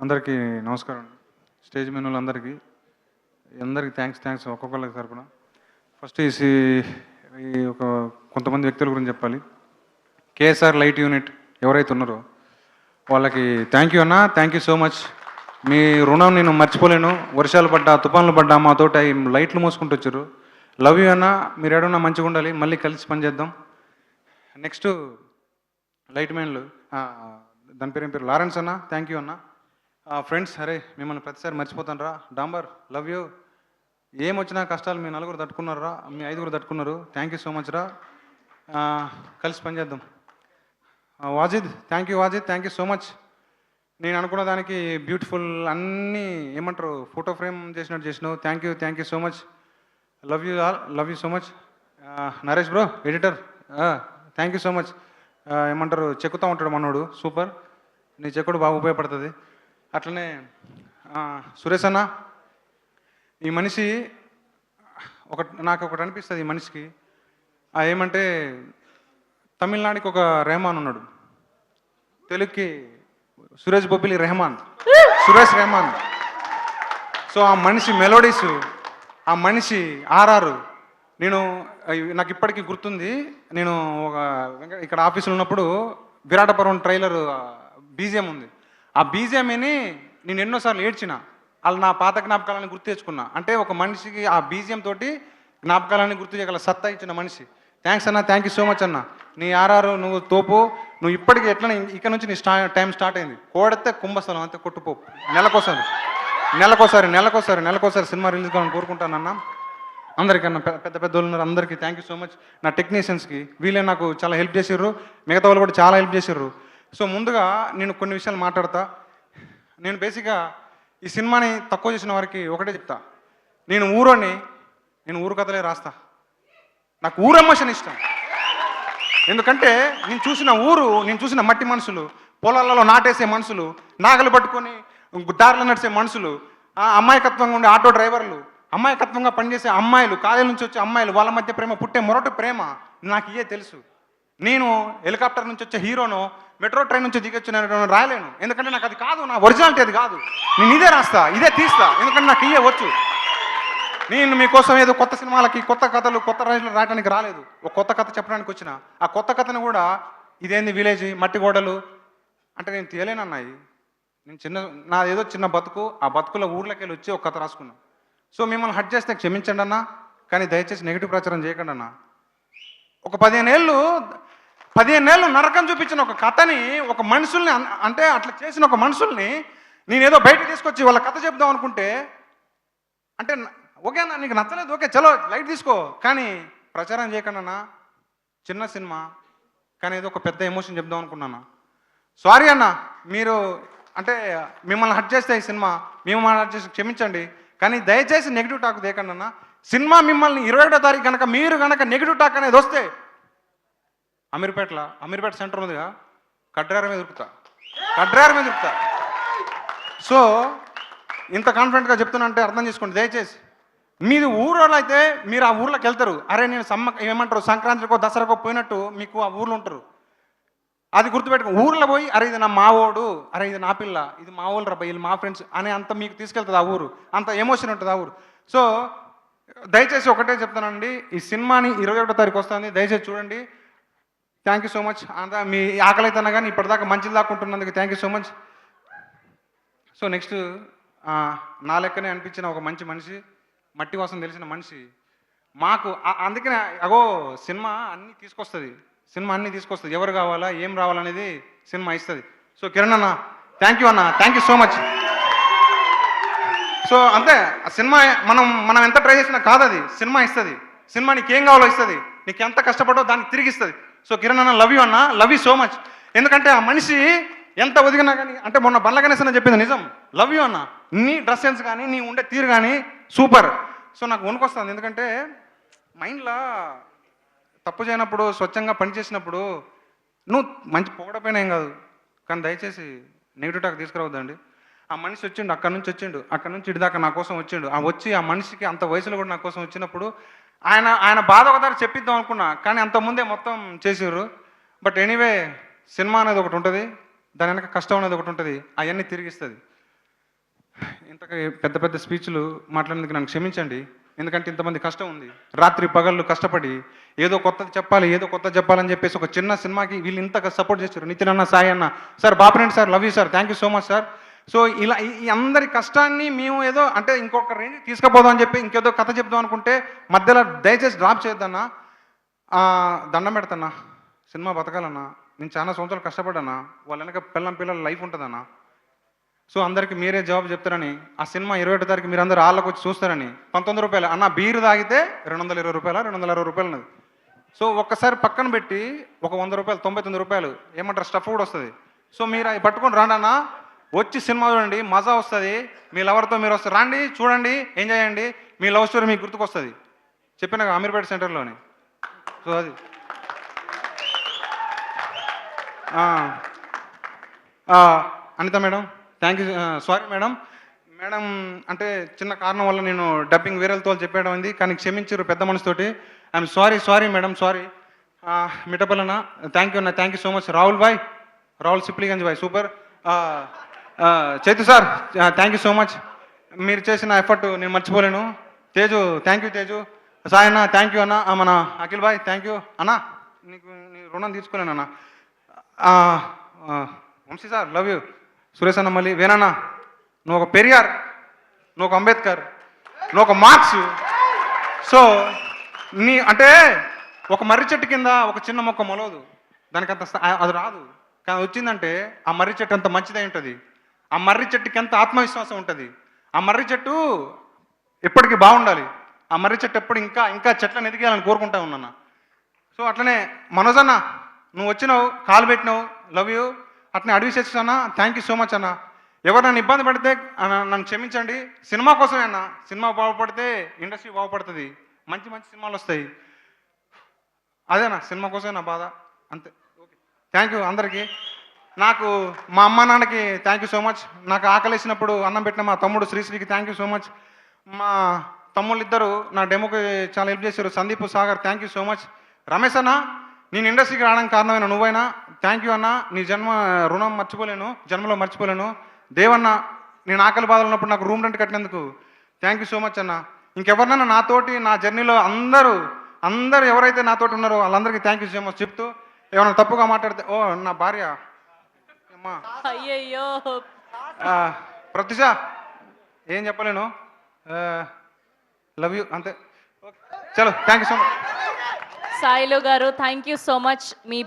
అందరికీ నమస్కారం. స్టేజ్ మీద వాళ్ళందరికీ అందరికీ థ్యాంక్స్ ఒక్కొక్కరికి తరపున. ఫస్ట్ ఈ ఒక కొంతమంది వ్యక్తుల గురించి చెప్పాలి. కేఎస్ఆర్ లైట్ యూనిట్ ఎవరైతే ఉన్నారో వాళ్ళకి థ్యాంక్ యూ అన్న, థ్యాంక్ యూ సో మచ్. మీ రుణం నేను మర్చిపోలేను. వర్షాలు పడ్డా, తుఫాన్లు పడ్డా మాతోటి లైట్లు మోసుకుంటూ వచ్చారు. లవ్ యూ అన్న, మీరు ఏడన్నా మంచిగా ఉండాలి, మళ్ళీ కలిసి పనిచేద్దాం. నెక్స్ట్ లైట్ మ్యాన్లు, దాని పేరు లారెన్స్ అన్న, థ్యాంక్ యూ అన్న. ఫ్రెండ్స్, అరే మిమ్మల్ని ప్రతిసారి మర్చిపోతాను రా. డాంబర్, లవ్ యూ. ఏమొచ్చినా కష్టాలు మీ నలుగురు తట్టుకున్నారా, మీ ఐదుగురు తట్టుకున్నారు. థ్యాంక్ యూ సో మచ్ రా. కలిసి పనిచేద్దాం. Wajid, thank you Wajid, thank you so much. నేను అనుకున్న దానికి బ్యూటిఫుల్ అన్నీ ఏమంటారు ఫోటో ఫ్రేమ్ చేసినట్టు చేసినావు. Thank you so much. Love you so much. Naresh bro, editor, thank you so much. ఏమంటారు చెక్కుతూ ఉంటాడు మనోడు, సూపర్. నీ చెక్కుడు బాగా ఉపయోగపడుతుంది. అట్లనే సురేష్ అన్న, ఈ మనిషి నాకు ఒకటి అనిపిస్తుంది. ఈ మనిషికి ఏమంటే తమిళనాడుకి ఒక రెహమాన్ ఉన్నాడు, తెలుగుకి సురేష్ బొబ్బిలి రెహమాన్, సురేష్ రెహమాన్. సో ఆ మనిషి మెలోడీస్, ఆ మనిషి ఆర్ఆర్. నాకు ఇప్పటికీ గుర్తుంది. నేను ఇక్కడ ఆఫీసులో ఉన్నప్పుడు విరాట పర్వం ట్రైలర్ బీజిఎం ఉంది. ఆ బీజిఎంని నేను ఎన్నోసార్లు ఏడ్చిన. వాళ్ళు నా పాత జ్ఞాపకాలను గుర్తు తెచ్చుకున్నా. అంటే ఒక మనిషికి ఆ బీజిఎం తోటి జ్ఞాపకాలని గుర్తు చేయగల సత్తా ఇచ్చిన మనిషి. థ్యాంక్స్ అన్న, థ్యాంక్ యూ సో మచ్ అన్న. నీ ఆర్ఆర్ నువ్వు తోపు. నువ్వు ఇప్పటికీ ఎట్లా ఇక్కడ నుంచి నీ టైం స్టార్ట్ అయింది. కోడితే కుంభస్థలం అంతే, కొట్టుపోపు. నెలకోసారి సినిమా రిలీజ్ కావాలని కోరుకుంటానన్నా. అందరికన్నా పెద్ద వాళ్ళు ఉన్నారు, అందరికీ థ్యాంక్ యూ సో మచ్. నా టెక్నీషియన్స్కి వీళ్ళే నాకు చాలా హెల్ప్ చేసిర్రు, మిగతా వాళ్ళు కూడా చాలా హెల్ప్ చేసిర్రు. సో ముందుగా నేను కొన్ని విషయాలు మాట్లాడతా. నేను బేసిక్గా ఈ సినిమాని తక్కువ చేసిన వారికి ఒకటే చెప్తా. నేను ఊరు కథలే రాస్తా. నాకు ఊరు ఎమోషన్ ఇష్టం. ఎందుకంటే నేను చూసిన మట్టి మనుషులు, పొలాలలో నాటేసే మనుషులు, నాగలు పట్టుకొని దారిలో నడిచే మనుషులు, అమాయకత్వంగా ఉండే ఆటో డ్రైవర్లు, అమాయకత్వంగా పనిచేసే అమ్మాయిలు, కాలేజీ నుంచి వచ్చే అమ్మాయిలు, వాళ్ళ మధ్య ప్రేమ, పుట్టే మొరటి ప్రేమ నాకు ఇయే తెలుసు. నేను హెలికాప్టర్ నుంచి వచ్చే హీరోను, మెట్రో ట్రైన్ నుంచి దిగొచ్చిన రాయలేను. ఎందుకంటే నాకు అది కాదు, నా ఒరిజినాలిటీ అది కాదు. నేను ఇదే రాస్తా, ఇదే తీస్తా. ఎందుకంటే నాకు ఇయే వచ్చు. నేను మీకోసం ఏదో కొత్త సినిమాలకి, కొత్త కథలు, కొత్త రైతులు రాయడానికి రాలేదు. ఒక కొత్త కథ చెప్పడానికి వచ్చిన. ఆ కొత్త కథను కూడా ఇదేంది విలేజ్, మట్టి గోడలు అంటే నేను తీయలేనన్నాయి. నా ఏదో చిన్న బతుకు, ఆ బతుకుల ఊర్లోకి వెళ్ళి వచ్చి ఒక కథ రాసుకున్నాను. సో మిమ్మల్ని హట్ చేస్తే క్షమించండి అన్న, కానీ దయచేసి నెగిటివ్ ప్రచారం చేయకండి అన్న. ఒక 15 ఏళ్ళు నరకం చూపించిన ఒక కథని, ఒక మనుషుల్ని, అంటే అట్లా చేసిన ఒక మనుషుల్ని నేనేదో బయటకు తీసుకొచ్చి వాళ్ళ కథ చెప్దాం అనుకుంటే, అంటే ఓకే అన్న నీకు నచ్చలేదు, ఓకే చలో లైట్ తీసుకో, కానీ ప్రచారం చేయకండి అన్న. చిన్న సినిమా కానీ ఏదో ఒక పెద్ద ఎమోషన్ చెప్దాం అనుకున్నాను. సారీ అన్న, మీరు అంటే మిమ్మల్ని హట్ చేస్తే ఈ సినిమా మిమ్మల్ని హట్ చేసి క్షమించండి, కానీ దయచేసి నెగిటివ్ టాక్ దేకండి అన్న. సినిమా మిమ్మల్ని 21వ తారీఖు కనుక మీరు నెగిటివ్ టాక్ అనేది వస్తే అమీర్పేట సెంటర్ ఉందిగా, కడ్రార మీద దొరుకుతా. సో ఇంత కాన్ఫిడెంట్గా చెప్తున్నా అంటే అర్థం చేసుకోండి దయచేసి. మీది ఊరోళ్ళు అయితే మీరు ఆ ఊర్లోకి వెళ్తారు. అరే నేను ఏమంటారు సంక్రాంతికో దసరాకో పోయినట్టు మీకు ఆ ఊర్లో ఉంటారు. అది గుర్తుపెట్టుకో. ఊర్లో పోయి అరే ఇది నా మావోడు, అరే ఇది నా పిల్ల, ఇది మా ఊళ్ళు రా, వీళ్ళు మా ఫ్రెండ్స్ అనే అంత మీకు తీసుకెళ్తుంది ఆ ఊరు. అంత ఎమోషన్ ఉంటుంది ఆ ఊరు. సో దయచేసి ఒకటే చెప్తానండి, ఈ సినిమాని 21వ తారీఖు వస్తుంది, దయచేసి చూడండి. Thank you so much. అంతా మీ ఆకలి అయితే కానీ ఇప్పటిదాకా మంచిది దాక్కుంటున్నందుకు thank you so much. So next నా లెక్కనే అనిపించిన ఒక మంచి మనిషి, మట్టి వాసన తెలిసిన మనిషి మాకు. అందుకనే సినిమా అన్నీ తీసుకొస్తుంది. ఎవరు కావాలా, ఏం రావాలనేది సినిమా ఇస్తుంది. సో కిరణ్ అన్న థ్యాంక్ యూ అన్న, thank you so much. So అంతే, ఆ సినిమా మనం ఎంత ట్రై చేసినా కాదు, అది సినిమా ఇస్తుంది. సినిమా నీకు ఏం కావాలో ఇస్తుంది, నీకు ఎంత కష్టపడో దానికి తిరిగి ఇస్తుంది. సో కిరణ్ అన్న లవ్ యూ అన్న, లవ్ యూ సో మచ్. ఎందుకంటే ఆ మనిషి ఎంత ఒదిగినా కానీ, అంటే మొన్న బండ్ల గణేష్ అన్న చెప్పింది నిజం. లవ్ యూ అన్న, నీ డ్రెస్ సెన్స్ కానీ, నీ ఉండే తీరు కానీ సూపర్. సో నాకు వణుకొస్తుంది, ఎందుకంటే మైండ్లో తప్పు చేయనప్పుడు, స్వచ్ఛంగా పనిచేసినప్పుడు నువ్వు మంచి పొగడపోయినా ఏం కాదు, కానీ దయచేసి నెగిటివ్ టాక్ తీసుకురావద్దండి. ఆ మనిషి వచ్చిండు, అక్కడి నుంచి ఇటుదాకా నా కోసం వచ్చిండు. ఆ మనిషికి అంత వయసులో కూడా నా కోసం వచ్చినప్పుడు ఆయన బాధ ఒకసారి చెప్పిద్దాం అనుకున్నా, కానీ అంతకుముందే మొత్తం చేసిర్రు. బట్ ఎనీవే సినిమా అనేది ఒకటి ఉంటుంది, దాని వెనక కష్టం అనేది ఒకటి ఉంటుంది, అవన్నీ తిరిగిస్తుంది. ఇంతగా పెద్ద పెద్ద స్పీచ్లు మాట్లాడినందుకు నన్ను క్షమించండి. ఎందుకంటే ఇంతమంది కష్టం ఉంది. రాత్రి పగళ్ళు కష్టపడి ఏదో కొత్తది చెప్పాలి, ఏదో కొత్తది చెప్పాలని చెప్పేసి ఒక చిన్న సినిమాకి వీళ్ళు ఇంతగా సపోర్ట్ చేశారు. నితిన్ అన్న, సాయి అన్న, sir Bapineni sir, love you sir, thank you so much sir. So ఇలా ఈ అందరి కష్టాన్ని మేము ఏదో అంటే ఇంకొక రేంజ్ తీసుకుపోదాం అని చెప్పి ఇంకేదో కథ చెప్దాం అనుకుంటే మధ్యలో దయచేసి డ్రాప్ చేయొద్దన్నా. దండం పెడతాన్నా, సినిమా బతకాలన్నా. నేను చాలా సంవత్సరాలు కష్టపడ్డానా, వాళ్ళ వెనక పిల్లల లైఫ్ ఉంటుందన్నా. సో అందరికి మీరే జవాబు చెప్తారని ఆ సినిమా 21 తారీఖు మీరు అందరూ ఆళ్ళకు వచ్చి చూస్తారని. 19 రూపాయలు అన్న, బీరు తాగితే 220 రూపాయల 260 రూపాయలు ఉన్నది. సో ఒక్కసారి పక్కన పెట్టి ఒక 100 రూపాయలు 99 రూపాయలు ఏమంటారు స్టఫ్ కూడా వస్తుంది. సో మీరు అవి పట్టుకొని రాండి అన్న, వచ్చి సినిమా చూడండి, మజా వస్తుంది. మీ లవర్తో మీరు వస్తారు, రండి చూడండి, ఎంజాయ్ చేయండి, మీ లవ్ స్టోరీ మీకు గుర్తుకొస్తుంది. చెప్పిన అమీర్పేట సెంటర్లోని. సో అది Anitha madam, thank you. Sorry madam, madam అంటే చిన్న కారణం వల్ల నేను డబ్బింగ్ వేరేతో చెప్పేయడం ఉంది, కానీ క్షమించారు పెద్ద మనసుతోటి. I'm sorry madam, sorry. మిఠపల్లన్న, థ్యాంక్ యూ అన్న, thank you so much. Rahul బాయ్, రాహుల్ సిప్లిగంజ్ బాయ్, super. Chaitu sir, thank you so much. మీరు చేసిన ఎఫర్ట్ నేను మర్చిపోలేను. Teju, thank you Teju. సాయి అన్న, థ్యాంక్ యూ అన్న. మన అఖిల్ బాయ్, థ్యాంక్ యూ అన్న, నీకు నీ రుణం తీసుకోలేను అన్న. Vamshi sir, love you. Suresh అన్న, మళ్ళీ వేనన్నా, నువ్వు ఒక పెరియార్, నువ్వు ఒక అంబేద్కర్, నువ్వు ఒక మార్క్స్. సో నీ అంటే ఒక మర్రి చెట్టు కింద ఒక చిన్న మొక్క మొలవదు, దానికి అంత అది రాదు. కానీ వచ్చిందంటే ఆ మర్రి చెట్టు అంత మంచిదై ఉంటుంది. ఆ మర్రి చెట్టుకి ఎంత ఆత్మవిశ్వాసం ఉంటుంది. ఆ మర్రి చెట్టు ఎప్పటికీ బాగుండాలి. ఆ మర్రి చెట్టు ఎప్పుడు ఇంకా ఇంకా చెట్లను ఎదిగేయాలని కోరుకుంటా ఉన్నాను. సో అట్లనే మనోజ్ అన్న, నువ్వు వచ్చినావు, కాలు పెట్టినావు, లవ్ యూ. అట్నే అడవి చేస్తున్నా, థ్యాంక్ యూ సో మచ్ అన్న. ఎవరు నన్ను ఇబ్బంది పడితే నన్ను క్షమించండి. సినిమా కోసమే అన్న, సినిమా బాగుపడితే ఇండస్ట్రీ బాగుపడుతుంది, మంచి మంచి సినిమాలు వస్తాయి. అదేనా సినిమా కోసమే నా బాధ, అంతే. ఓకే, థ్యాంక్ యూ అందరికీ. నాకు మా అమ్మ నాన్నకి థ్యాంక్ యూ సో మచ్. నాకు ఆకలేసినప్పుడు అన్నం పెట్టిన మా తమ్ముడు శ్రీశ్రీకి థ్యాంక్ యూ సో మచ్. మా తమ్ముళ్ళు ఇద్దరు నా డెమోకి చాలా హెల్ప్ చేశారు, Sandeep, Sagar, thank you so much. Ramesh అన్న, నేను ఇండస్ట్రీకి రావడానికి కారణమైన నువ్వైనా థ్యాంక్ యూ అన్న. నీ జన్మ రుణం మర్చిపోలేను, జన్మలో మర్చిపోలేను. దేవన్న, నేను ఆకలి బాధలు ఉన్నప్పుడు నాకు రూమ్ రెంట్ కట్టినందుకు థ్యాంక్ యూ సో మచ్ అన్న. ఇంకెవరినైనా నాతోటి నా జర్నీలో అందరూ ఎవరైతే నాతోటి ఉన్నారో వాళ్ళందరికీ థ్యాంక్ యూ సో మచ్ చెప్తూ, ఏమైనా తప్పుగా మాట్లాడితే, ఓ నా భార్య అమ్మా, అయ్యయ్యో, ప్రత్యుష, ఏం చెప్పలేను, లవ్ యూ, అంతే. చలో, thank you so much. Sailu గారు, thank you so much. Me